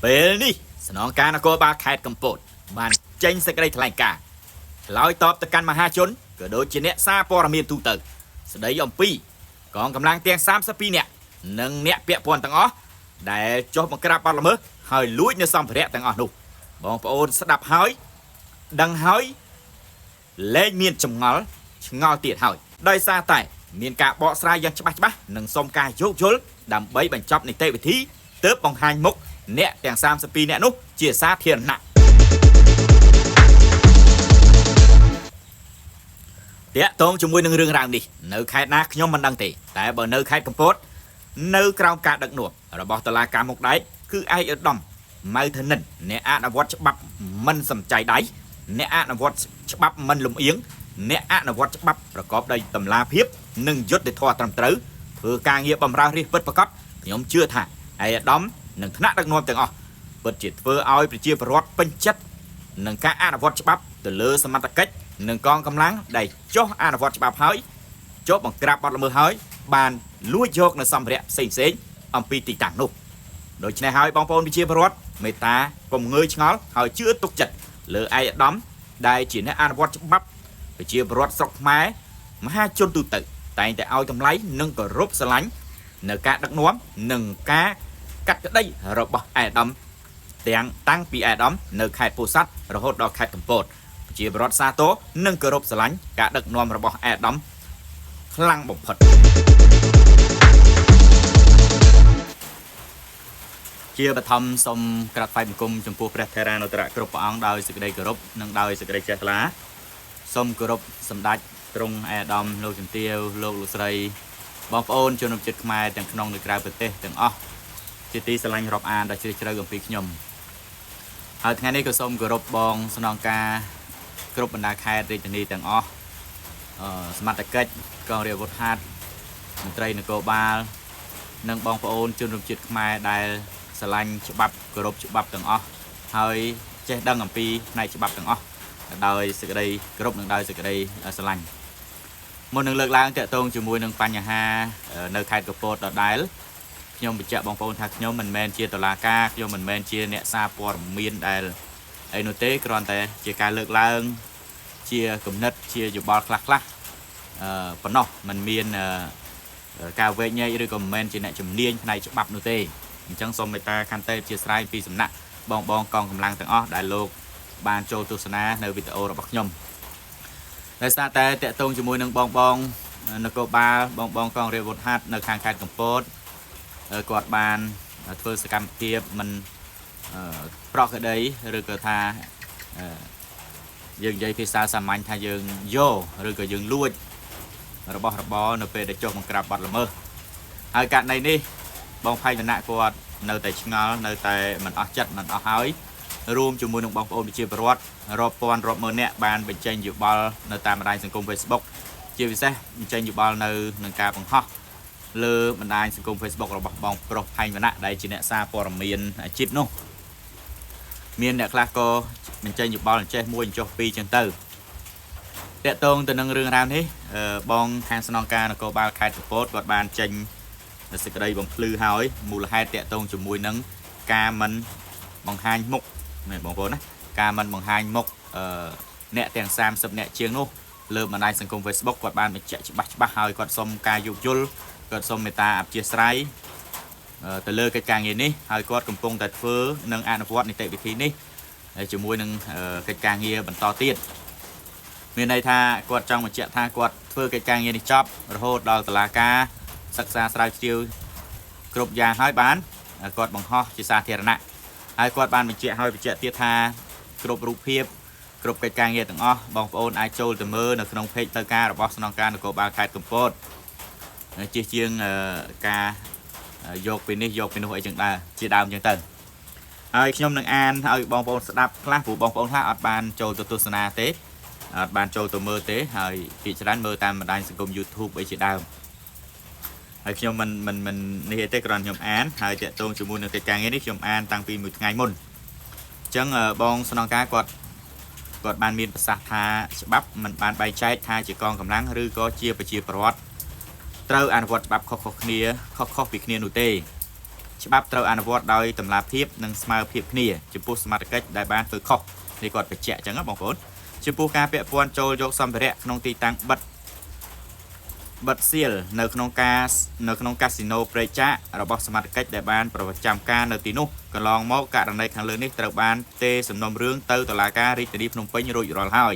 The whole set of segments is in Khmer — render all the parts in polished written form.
ពេលនេះស្នងការនគរបាលខេត្តកំពតបានចេញសេចក្តីថ្លែងការណ៍ឆ្លើយតបទៅកាន់មហាជនក៏ដូចជាអ្នកសារព័ត៌មានទូទៅស្ដីអំពីកងកម្លាំងទាំង32នាក់និងអ្នកពាក់ព័ន្ធទាំងអស់ដែលចុះបង្ក្រាបបទល្មើសហើយលួចនៅសម្ភារៈទាំងអស់នោះបងប្អូនស្ដាប់ហើយដឹងហើយលែងមានចម្ងល់ឆ្ងល់ទៀតហើយដោយសារតែមានការបកស្រាយយ៉ាងច្បាស់និងសុំការយោគយល់ដើម្បីបញ្ចប់នីតិវិធីទើបបង្ហាញមុខអ្នកទាំង32នាក់នោះជាសាធារណៈតាក់ទងជាមួយនឹងរឿងរ៉ាវនេះនៅខេត្តណាខ្ញុំមិនដឹងទេតែបើនៅខេត្តកំពតនៅក្រោមការដឹកនាំរបស់តុលាការមុខដែកគឺឯកឧត្តមម៉ៅធនិនអ្នកអនុវត្តច្បាប់មិនសំចៃដៃអ្នកអនុវត្តច្បាប់មិនលំអៀងអ្នកអនុវត្តច្បាប់ប្រកបដោយតម្លាភាពនិងយុត្តិធម៌ត្រឹមត្រូវធ្វើការងារបម្រើរាជពិតប្រាកដខ្ញុំជឿថាឯកឧត្តមនិងថ្នាក់ដឹកនាំទាំងអស់ពិតជាធ្វើឲ្យប្រជាពលរដ្ឋពេញចិត្តនឹងការអនុវត្តច្បាប់ទៅលើសមត្ថកិច្ចនិងកងកម្លាំងដែលចុះអនុវត្តច្បាប់ហើយចុះបង្ក្រាបបទល្មើសហើយបានលួចយកនៅសម្ភារៈផ្សេងអំពីទីតាំងនោះដូច្នេះហើយបងប្អូនប្រជាពលរដ្ឋមេត្តាកុំងើយឆ្ងល់ហើយជឿទុកចិត្តលើឯកឧត្តមដែលជាអ្នកអនុវត្តច្បាប់ប្រជាពលរដ្ឋស្រុកខ្មែរមហាជនទូទៅតែងតែឲ្យតម្លៃនិងគោរពស្រឡាញ់នៅការដឹកនាំនិងការកាត់ក្តីរបស់ឯកឧត្តមទាំងតាំងពីឯកឧត្តមនៅខេត្តពោធិ៍សាត់រហូតដល់ខេត្តកំពតប្រជាពលរដ្ឋសាទរនិងគោរពស្រឡាញ់ការដឹកនាំរបស់ឯកឧត្តមខ្លាំងបំផុតជាបឋមសូមក្រាបថ្វាយបង្គំចំពោះព្រះថេរានុត្តរៈគ្រប់ព្រះអង្គដោយសេចក្តីគោរពនិងដោយសេចក្តីជ្រះថ្លាសូមគោរពសម្ដេចទ្រង់ឯកឧត្តមលោកជំទាវលោកស្រីបងប្អូនជនជាតិខ្មែរទាំងក្នុងនិងក្រៅប្រទេសទាំងអស់ជាទីស្រឡាញ់រាប់អានដ៏ជ្រាលជ្រៅអំពីខ្ញុំហើយថ្ងៃនេះក៏សូមគោរពបងស្នងការគ្រប់បណ្ដាខេត្តរាជធានីទាំងអស់សមត្ថកិច្ចកងរាជអាវុធហត្ថមន្ត្រីនគរបាលនិងបងប្អូនជនរួមជាតិខ្មែរដែលស្រឡាញ់ច្បាប់គោរពច្បាប់ទាំងអស់ហើយចេះដឹងអំពីផ្នែកច្បាប់ទាំងអស់ដោយសេចក្តីគោរពនិងដោយសេចក្តីស្រឡាញ់មុននឹងលើកឡើងតាក់ទងជាមួយនឹងបញ្ហានៅខេត្តកំពតដដែលខ្ញុំបញ្ជាក់បងប្អូនថាខ្ញុំមិនមែនជាតុលាការខ្ញុំមិនមែនជាអ្នកសារព័ត៌មានដែលអីនោះទេគ្រាន់តែជាការលើកឡើងជាគំនិតជាយោបល់ខ្លះប៉ុណ្ណោះมันមានការវែកញែកឬក៏មិនមែនជាអ្នកជំនាញផ្នែកច្បាប់នោះទេអញ្ចឹងសូមមេត្តាខន្តីអធិស្ឋានពីសំណាក់បងកងកម្លាំងទាំងអស់ដែលលោកបានចូលទស្សនានៅវីដេអូរបស់ខ្ញុំដោយសារតែតាក់ទងជាមួយនឹងបងនគរបាលបងកងរាជអាវុធហត្ថនៅខាងខេត្តកំពតគាត់បានធ្វើសកម្មភាពមិនប្រក្រតីឬក៏ថាយើងនិយាយភាសាសាមញ្ញថាយើងយកឬក៏យើងលួចរបស់របរនៅពេលដែលចុះបង្ក្រាបបទល្មើសហើយករណីនេះបងផៃវណ្ណៈគាត់នៅតែឆ្ងល់នៅតែមិនអស់ចិត្តមិនអស់ហើយរួមជាមួយនឹងបងប្អូនប្រជាពលរដ្ឋរាប់ពាន់រាប់ម៉ឺននាក់បានបញ្ចេញយោបល់នៅតាមបណ្ដាញសង្គម Facebook ជាពិសេសបញ្ចេញយោបល់នៅនឹងការបង្ហោះលើបណ្ដាញសង្គម Facebook របស់បងប្រុសផៃវណ្ណៈដែលជាអ្នកសារព័ត៌មានអាជីពនោះមានអ្នកខ្លះក៏បញ្ចេញយោបល់អញ្ចេះមួយអញ្ចោះពីរចឹងទៅតាក់ទងទៅនឹងរឿងរ៉ាវនេះបងខាងស្នងការនគរបាលខេត្តកំពតគាត់បានចេញសេចក្តីបំភ្លឺហើយមូលហេតុតាក់ទងជាមួយនឹងការមិនបង្ហាញមុខមែនបងប្អូនណាការមិនបង្ហាញមុខអ្នកទាំង30អ្នកជាងនោះលើបណ្ដាញសង្គម Facebook គាត់បានបញ្ជាក់ច្បាស់ហើយគាត់សុំការយោគយល់គាត់សុំមេត្តាអព្យាស្រ័យទៅលើកិច្ចការងារនេះហើយគាត់កំពុងតែធ្វើនិងអនុវត្តនីតិវិធីនេះជាមួយនឹងកិច្ចការងារបន្តទៀតមានន័យថាគាត់ចង់បញ្ជាក់ថាគាត់ធ្វើកិច្ចការងារនេះចប់រហូតដល់តុលាការសិក្សាស្រាវជ្រាវគ្រប់យ៉ាងហើយបានគាត់បង្ហោះជាសាធារណៈហើយគាត់បានបញ្ជាក់ទៀតថាគ្រប់រូបភាពគ្រប់កិច្ចការងារទាំងអស់បងប្អូនអាចចូលទៅមើលនៅក្នុង page ផ្លូវការរបស់ស្នងការនគរបាលខេត្តកំពតជាជាងការយកពីនេះយកពីនោះអីចឹងដែរជាដើមចឹងទៅហើយខ្ញុំនឹងអានឲ្យបងប្អូនស្ដាប់ខ្លះព្រោះបងប្អូនខ្លះអត់បានចូលទៅទស្សនាទេអត់បានចូលទៅមើលទេហើយភាគច្រើនមើលតាមបណ្ដាញសង្គម YouTube អីជាដើមហើយខ្ញុំមិននេះទេគ្រាន់ខ្ញុំអានហើយតាក់ទងជាមួយនឹងកិច្ចការងារនេះខ្ញុំអានតាំងពីមួយថ្ងៃមុនអញ្ចឹងបងស្នងការគាត់បានមានប្រសាសន៍ថាច្បាប់មិនបានបែងចែកថាជាកងកម្លាំងឬក៏ជាប្រជាពលរដ្ឋត្រូវអនុវត្តច្បាប់ខុសពីគ្នានោះទេ ច្បាប់ត្រូវអនុវត្តដោយតម្លាភាពនិងស្មើភាពគ្នាចំពោះសមត្ថកិច្ចដែលបានធ្វើខុសនេះគាត់បញ្ជាក់អញ្ចឹងបងប្អូនចំពោះការពាក់ព័ន្ធចូលយកសម្ភារៈក្នុងទីតាំងបិទសៀលនៅក្នុងកាស៊ីណូព្រែកចាករបស់សមត្ថកិច្ចដែលបានប្រចាំការនៅទីនោះកន្លងមកករណីខាងលើនេះត្រូវបានទេសំណុំរឿងទៅតុលាការរាជធានីភ្នំពេញរួចរាល់ហើយ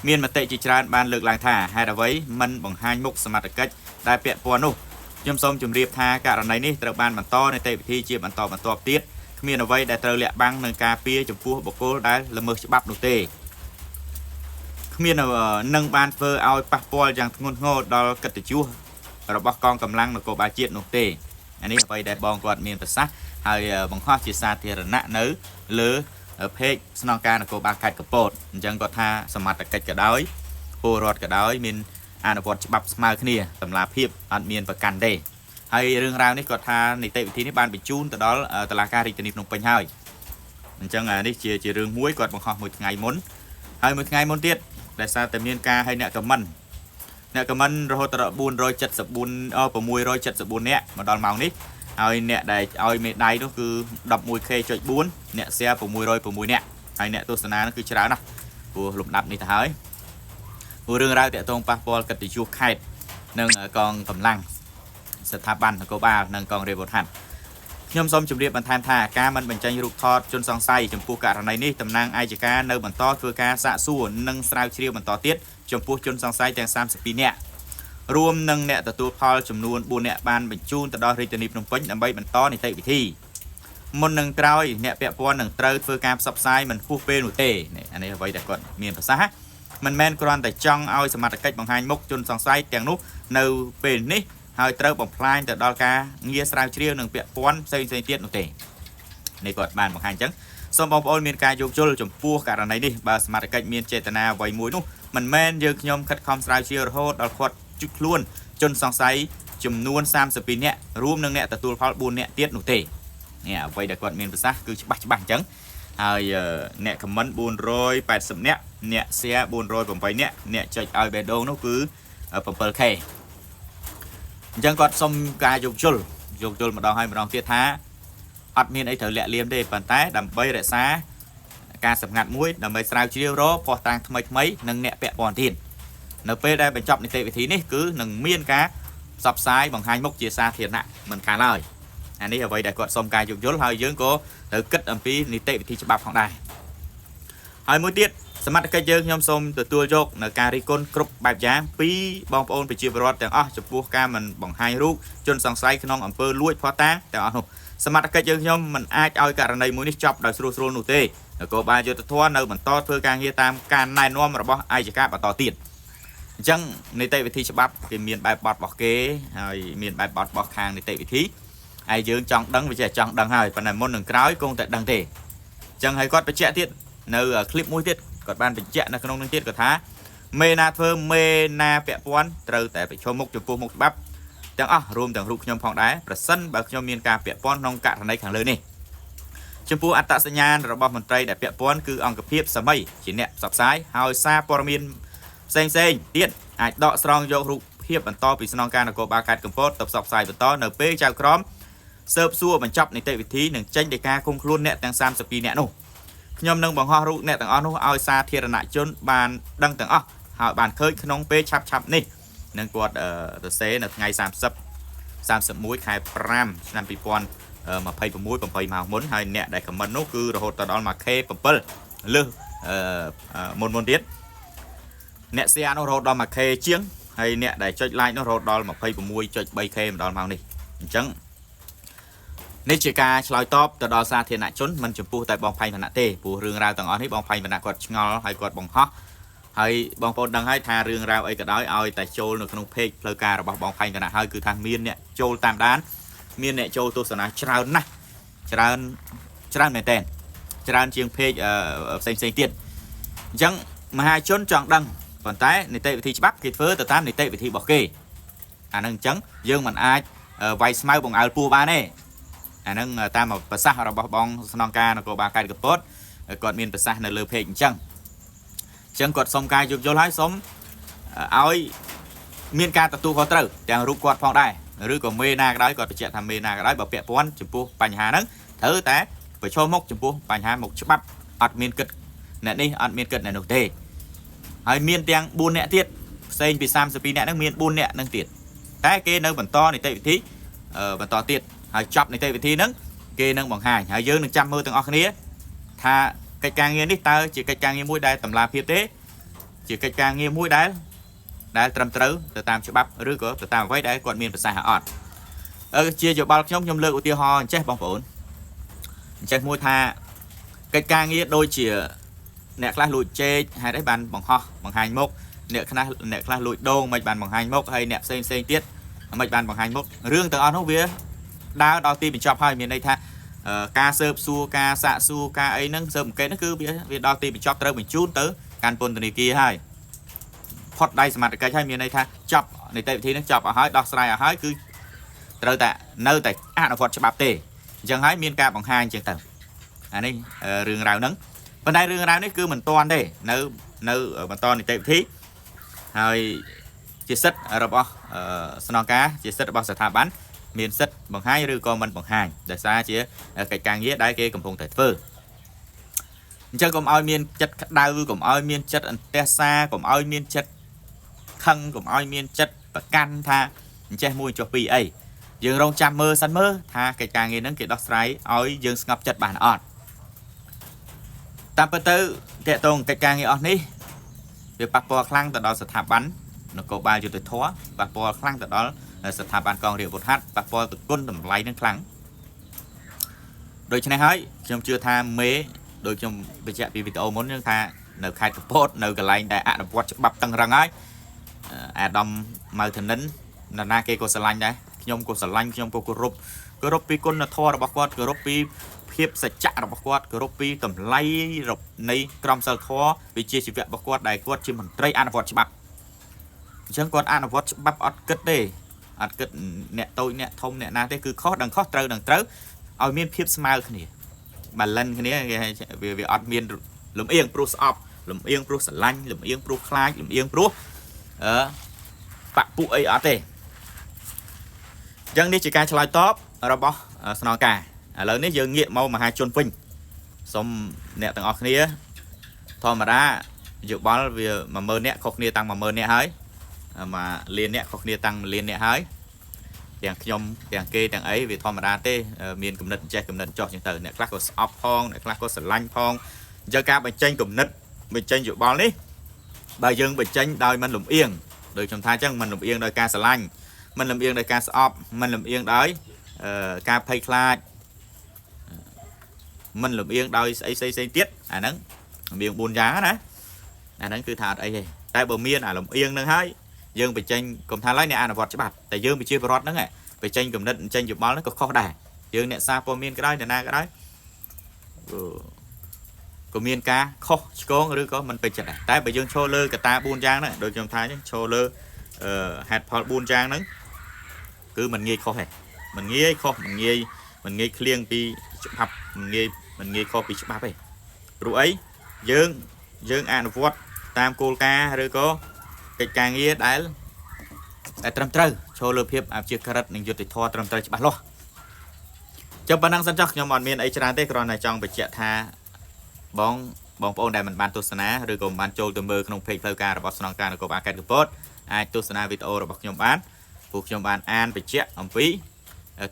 មានមតិជាច្រើនបានលើកឡើងថាហេតុអ្វីមិនបង្ហាញមុខសមត្ថកិច្ចដែលពាក់ព័ន្ធនោះខ្ញុំសូមជម្រាបថាករណីនេះត្រូវបានបន្តនីតិវិធីជាបន្តបន្ទាប់ទៀតគ្មានអ្វីដែលត្រូវលាក់បាំងនឹងការពារចំពោះបុគ្គលដែលល្មើសច្បាប់នោះទេគ្មាននឹងបានធ្វើឲ្យប៉ះពាល់យ៉ាងធ្ងន់ធ្ងរដល់កិត្តិយសរបស់កងកម្លាំងនគរបាលជាតិនោះទេអានេះអ្វីដែលបងគាត់មានប្រសាសន៍ហើយបង្ហោះជាសាធារណៈនៅលើเพจស្នងការនគរបាលខេត្តកំពតអញ្ចឹងគាត់ថាសមត្ថកិច្ចក៏ដោយពលរដ្ឋក៏ដោយមានអនុវត្តច្បាប់ស្មើគ្នាតម្លាភាពអត់មានប្រកាន់ទេហើយរឿងរ៉ាវនេះគាត់ថានីតិវិធីនេះបានបញ្ជូនទៅដល់តុលាការរាជធានីភ្នំពេញហើយអញ្ចឹងនេះជារឿងមួយគាត់បង្ហោះមួយថ្ងៃមុនហើយមួយថ្ងៃមុនទៀតដែលសារតែមានការឲ្យអ្នកខមមិនរហូតដល់674នាក់មកដល់ម៉ោងនេះហើយអ្នកដែលឲ្យមេដៃនោះគឺ 11K.4 អ្នក share 606នាក់ហើយអ្នកទស្សនានោះគឺច្រើនណាស់ព្រោះលំដាប់នេះទៅហើយព្រោះរឿងរ៉ាវតាក់ទងប៉ះពាល់កិត្តិយសខេត្តនិងកងកម្លាំងស្ថាប័ននគរបាលនិងកងរាជអាវុធហត្ថខ្ញុំសូមជម្រាបបន្ថែមថាការមិនបញ្ចេញរូបថតជនសង្ស័យចំពោះករណីនេះតំណាងអាយកានៅបន្តធ្វើការសាកសួរនិងស្រាវជ្រាវបន្តទៀតចំពោះជនសង្ស័យទាំង32នាក់រួមនឹងអ្នកទទួលផលចំនួន4នាក់បានបញ្ជូនទៅដល់រាជធានីភ្នំពេញដើម្បីបន្តនីតិវិធីមុននឹងក្រោយអ្នកពាក់ព័ន្ធនឹងត្រូវធ្វើការផ្សព្វផ្សាយមិនហួសពេលនោះទេអានេះអ្វីដែលគាត់មានប្រសាសន៍មិនមែនគ្រាន់តែចង់ឲ្យសមត្ថកិច្ចបង្ហាញមុខជនសង្ស័យទាំងនោះនៅពេលនេះហើយត្រូវបំផ្លាញទៅដល់ការងារស្រាវជ្រាវនិងពាក់ព័ន្ធផ្សេងទៀតនោះទេនេះគាត់បានបង្ហាញអញ្ចឹងសូមបងប្អូនមានការយោគយល់ចំពោះករណីនេះបើសមត្ថកិច្ចមានចេតនាអ្វីមួយនោះមិនមែនយើងខ្ញុំខិតខំស្រាវជ្រាវរហូតដល់គាត់ជិះខ្លួនជនសង្ស័យចំនួន32នាក់រួមនឹងអ្នកទទួលផល4នាក់ទៀតនោះទេនេះអ្វីដែលគាត់មានប្រសាសន៍គឺច្បាស់អញ្ចឹងហើយអ្នកខមមិន480នាក់អ្នក share 408នាក់អ្នកចុចឲ្យបេះដូងនោះគឺ 7K អញ្ចឹងគាត់សុំការយោគយល់ម្ដងហើយម្ដងទៀតថាអត់មានអីត្រូវលាក់លៀមទេប៉ុន្តែដើម្បីរក្សាការសម្ងាត់មួយដើម្បីស្រាវជ្រាវរកភស្តុតាងថ្មីនិងអ្នកពាក់ព័ន្ធទៀតនៅពេលដែលបញ្ចប់នីតិវិធីនេះគឺនឹងមានការផ្សព្វផ្សាយបង្ហាញមុខជាសាធារណៈមិនខានឡើយអានេះអ្វីដែលគាត់សុំការយោគយល់ហើយយើងក៏ត្រូវគិតអំពីនីតិវិធីច្បាប់ផងដែរហើយមួយទៀតសមត្ថកិច្ចយើងខ្ញុំសូមទទួលយកនៅការរិះគន់គ្រប់បែបយ៉ាងពីបងប្អូនប្រជាពលរដ្ឋទាំងអស់ចំពោះការមិនបង្ហាញរូបជនសង្ស័យក្នុងអំពើលួចភស្តុតាងទាំងអស់នោះសមត្ថកិច្ចយើងខ្ញុំមិនអាចឲ្យករណីមួយនេះចប់ដោយស្រួលនោះទេនគរបាលយុត្តិធម៌នៅបន្តធ្វើការងារតាមការណែនាំរបស់អាយកាបន្តទៀតអញ្ចឹងនីតិវិធីច្បាប់គេមានបែបបទរបស់គេហើយមានបែបបទរបស់ខាងនីតិវិធីហើយយើងចង់ដឹងវាចេះចង់ដឹងហើយប៉ុន្តែមុននឹងក្រោយគង់តែដឹងទេអញ្ចឹងហើយគាត់បញ្ជាក់ទៀតនៅคลิปមួយទៀតគាត់បានបញ្ជាក់នៅក្នុងនឹងទៀតគាត់ថាមេណាធ្វើមេណាពាក់ព័ន្ធត្រូវតែប្រឈមមុខចំពោះមុខច្បាប់ទាំងអស់រួមទាំងរូបខ្ញុំផងដែរប្រសិនបើខ្ញុំមានការពាក់ព័ន្ធក្នុងករណីខាងលើនេះចំពោះអត្តសញ្ញាណរបស់មន្ត្រីដែលពាក់ព័ន្ធគឺអង្គភាពសមីជាអ្នកផ្សព្វផ្សាយហើយសារព័ត៌មានផ្សេងទៀតអាចដកស្រង់យករូបភាពបន្តពីស្នងការនគរបាលខេត្តកំពតទៅផ្សព្វផ្សាយបន្តនៅពេលចៅក្រមស៊ើបសួរបញ្ចប់នីតិវិធីនិងចេញដីកាឃុំខ្លួនអ្នកទាំង32នាក់នោះខ្ញុំនឹងបង្ហោះរូបអ្នកទាំងអស់នោះឲ្យសាធារណជនបានដឹងទាំងអស់ហើយបានឃើញក្នុងពេលឆាប់នេះនឹងគាត់សរសេរនៅថ្ងៃ31 ខែ 5 ឆ្នាំ 2026 8ម៉ោងមុនហើយអ្នកដែលខមមិននោះគឺរហូតដល់ 1K7 លើសមុនទៀតអ្នក share នោះរហូតដល់ 1K ជាងហើយអ្នកដែលចុច like នោះរហូតដល់ 26.3K ម្ដងមកនេះអញ្ចឹងនេះជាការឆ្លើយតបទៅដល់សាធារណជនមិនចំពោះតែបងផៃវណ្ណៈទេព្រោះរឿងរ៉ាវទាំងអស់នេះបងផៃវណ្ណៈគាត់ឆ្ងល់ហើយគាត់បង្ហោះហើយបងប្អូនដឹងហើយថារឿងរ៉ាវអីក៏ដោយឲ្យតែចូលនៅក្នុង page ផ្លូវការរបស់បងផៃវណ្ណៈហើយគឺថាមានអ្នកចូលតាមដានមានអ្នកចូលទស្សនាច្រើនណាស់ច្រើនមែនតើច្រើនជាង page ផ្សេងទៀតអញ្ចឹងមហាជនចង់ដឹងប៉ុន្តែនីតិវិធីច្បាប់គេធ្វើទៅតាមនីតិវិធីរបស់គេអាហ្នឹងអញ្ចឹងយើងមិនអាចវាយស្មៅបង្អើលពូបានទេអាហ្នឹងតាមប្រសាសន៍របស់បងស្នងការនគរបាលខេត្តកំពតគាត់មានប្រសាសន៍នៅលើ page អញ្ចឹងគាត់សុំការយោគយល់ហើយសុំឲ្យមានការទទួលខុសត្រូវទាំងរូបគាត់ផងដែរ ឬក៏មេណាក៏ដោយគាត់បញ្ជាក់ថាមេណាក៏ដោយបើពាក់ព័ន្ធចំពោះបញ្ហាហ្នឹងត្រូវតែប្រឈមមុខចំពោះបញ្ហាមុខច្បាប់អត់មានគិតអ្នកនេះអត់មានគិតអ្នកនោះទេហើយមានទាំង4នាក់ទៀតផ្សេងពី32នាក់ហ្នឹងមាន4នាក់ហ្នឹងទៀតតែគេនៅបន្តនីតិវិធីបន្តទៀតហើយចប់នីតិវិធីហ្នឹងគេនឹងបង្ហាញហើយយើងនឹងចាំមើលទាំងអស់គ្នាថាកិច្ចការងារនេះតើជាកិច្ចការងារមួយដែលតម្លាភាពទេជាកិច្ចការងារមួយដែលត្រឹមត្រូវទៅតាមច្បាប់ឬក៏ទៅតាមអ្វីដែលគាត់មានប្រសាសន៍អត់ជាយោបល់ខ្ញុំលើកឧទាហរណ៍អញ្ចេះបងប្អូនអញ្ចេះមួយថាកិច្ចការងារដូចជាអ្នកខ្លះលួចចេកហេតុអីបានបង្ហាញមុខអ្នកខ្លះលួចដូងមិនបានបង្ហាញមុខហើយអ្នកផ្សេងទៀតមិនបានបង្ហាញមុខរឿងទាំងអស់នោះវាដើរដល់ទីបញ្ចប់ហើយមានន័យថាការស៊ើបសួរការសាកសួរការអីហ្នឹងស៊ើបអង្កេតហ្នឹងគឺវាដល់ទីបញ្ចប់ត្រូវបញ្ជូនទៅកាន់ពន្ធនាគារហើយផុតដៃសមត្ថកិច្ចហើយមានន័យថាចប់នីតិវិធីហ្នឹងចប់អស់ហើយដោះស្រាយអស់ហើយគឺត្រូវតែនៅតែអនុវត្តច្បាប់ទេអញ្ចឹងហើយមានការបង្ហាញអញ្ចឹងទៅអានេះរឿងរ៉ាវហ្នឹងប៉ុន្តែរឿងរ៉ាវនេះគឺមិនទាន់ទេនៅបន្តនីតិវិធីហើយជាសិទ្ធិរបស់ស្នងការជាសិទ្ធិរបស់ស្ថាប័នមានសិទ្ធិបង្ហាញឬក៏មិនបង្ហាញដោយសារជាកិច្ចការងារដែលគេកំពុងតែធ្វើអញ្ចឹងកុំឲ្យមានចិត្តក្តៅកុំឲ្យមានចិត្តអន្ទះសារកុំឲ្យមានចិត្តខឹងកុំឲ្យមានចិត្តប្រកាន់ថាអញ្ចេះមួយចុះពីរអីយើងរងចាំមើលសិនមើលថាកិច្ចការងារហ្នឹងគេដោះស្រាយឲ្យយើងស្ងប់ចិត្តបានអត់តាមពិតទៅតកតងកិច្ចការងារអស់នេះវាប៉ះពាល់ខ្លាំងទៅដល់ស្ថាប័ននគរបាលយុត្តិធម៌ប៉ះពាល់ខ្លាំងទៅដល់ស្ថាប័នកងរាជអាវុធហត្ថប៉ះពាល់ទៅគុណតម្លៃនឹងខ្លាំងដូច្នេះហើយខ្ញុំជឿថាមេដោយខ្ញុំបញ្ជាក់ពីវីដេអូមុនយើងថានៅខេត្តកំពតនៅកន្លែងដែលអនុវត្តច្បាប់តឹងរឹងហើយអាដាមម៉ៅធនិននរណាគេក៏ស្រឡាញ់ដែរខ្ញុំក៏ស្រឡាញ់ខ្ញុំក៏គោរពពីគុណធម៌របស់គាត់គោរពពីភាពសច្ចៈរបស់គាត់គោរពពីតម្លៃនៃក្រមសីលធម៌វិជ្ជាជីវៈរបស់គាត់ដែលគាត់ជាមន្ត្រីអនុវត្តច្បាប់អញ្ចឹងគាត់អនុវត្តច្បាប់អត់គិតទេអត់គិតអ្នកតូចអ្នកធំអ្នកណាទេគឺខុសដឹងខុសត្រូវដឹងត្រូវឲ្យមានភាពស្មើគ្នាបាឡិនគ្នាគេវាអត់មានលំអៀងព្រោះស្អប់លំអៀងព្រោះស្រឡាញ់លំអៀងព្រោះខ្លាចលំអៀងព្រោះបាក់ពួកអីអត់ទេអញ្ចឹងនេះជាការឆ្លើយតបរបស់ស្នងការឥឡូវនេះយើងងាកមកមហាជនវិញសូមអ្នកទាំងអស់គ្នាធម្មតាយោបល់វា10000នាក់ខុសគ្នាតាំង10000នាក់ហើយមកលានអ្នកខុសគ្នាតាំង1លានអ្នកហើយទាំងខ្ញុំទាំងគេទាំងអីវាធម្មតាទេមានគំនិតចេះគំនិតចោះចឹងទៅអ្នកខ្លះក៏ស្អប់ផងអ្នកខ្លះក៏ស្រឡាញ់ផងអញ្ចឹងការបញ្ចេញគំនិតបញ្ចេញយោបល់នេះបើយើងបញ្ចេញដោយមិនលំអៀងដោយខ្ញុំថាអញ្ចឹងមិនលំអៀងដោយការស្រឡាញ់មិនលំអៀងដោយការស្អប់មិនលំអៀងដោយការភ័យខ្លាចមិនលំអៀងដោយស្អីទៀតអាហ្នឹងលំអៀង4យ៉ាងណាអាហ្នឹងគឺថាអត់អីទេតែបើមានអាលំអៀងហ្នឹងហើយយើងបញ្ចេញកុំថាឡើយអ្នកអនុវត្តច្បាប់តែយើងប្រជាពលរដ្ឋហ្នឹងបញ្ចេញគំនិតបញ្ចេញយោបល់ហ្នឹងក៏ខុសដែរយើងអ្នកសារព័ត៌មានក៏ដោយអ្នកណាក៏ដោយក៏មានការខុសឆ្គងឬក៏មិនពេញចិត្តដែរតែបើយើងឈរលើកត្តា4យ៉ាងហ្នឹងដូចខ្ញុំថាអញ្ចឹងឈរលើហេតុផល4យ៉ាងហ្នឹងគឺមិនងាយខុសទេមិនងាយខុសមិនងាយឃ្លៀងពីច្បាប់មិនងាយខុសពីច្បាប់ទេព្រោះអីយើងអនុវត្តតាមគោលការណ៍ឬក៏កិច្ចការងារដែលត្រឹមត្រូវចូលលើភាពអព្យាក្រឹតនិងយុត្តិធម៌ត្រឹមត្រូវច្បាស់លាស់ចុះប៉ុណ្ណឹងសិនចុះខ្ញុំអត់មានអីច្រើនទេគ្រាន់តែចង់បញ្ជាក់ថាបងប្អូនដែលមិនបានទស្សនាឬក៏មិនបានចូលទៅមើលក្នុងเพจផ្លូវការរបស់ស្នងការនគរបាលខេត្តកំពតអាចទស្សនាវីដេអូរបស់ខ្ញុំបានព្រោះខ្ញុំបានអានបញ្ជាក់អំពី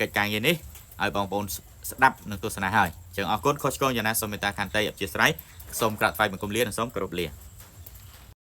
កិច្ចការងារនេះឲ្យបងប្អូនស្ដាប់និងទស្សនាហើយអញ្ចឹងអរគុណខុសឆ្គងយ៉ាងណាសូមមេត្តាខន្តីអព្យាស្រ័យសូមក្រាបថ្វាយបង្គំលានិងសូមគោរពលា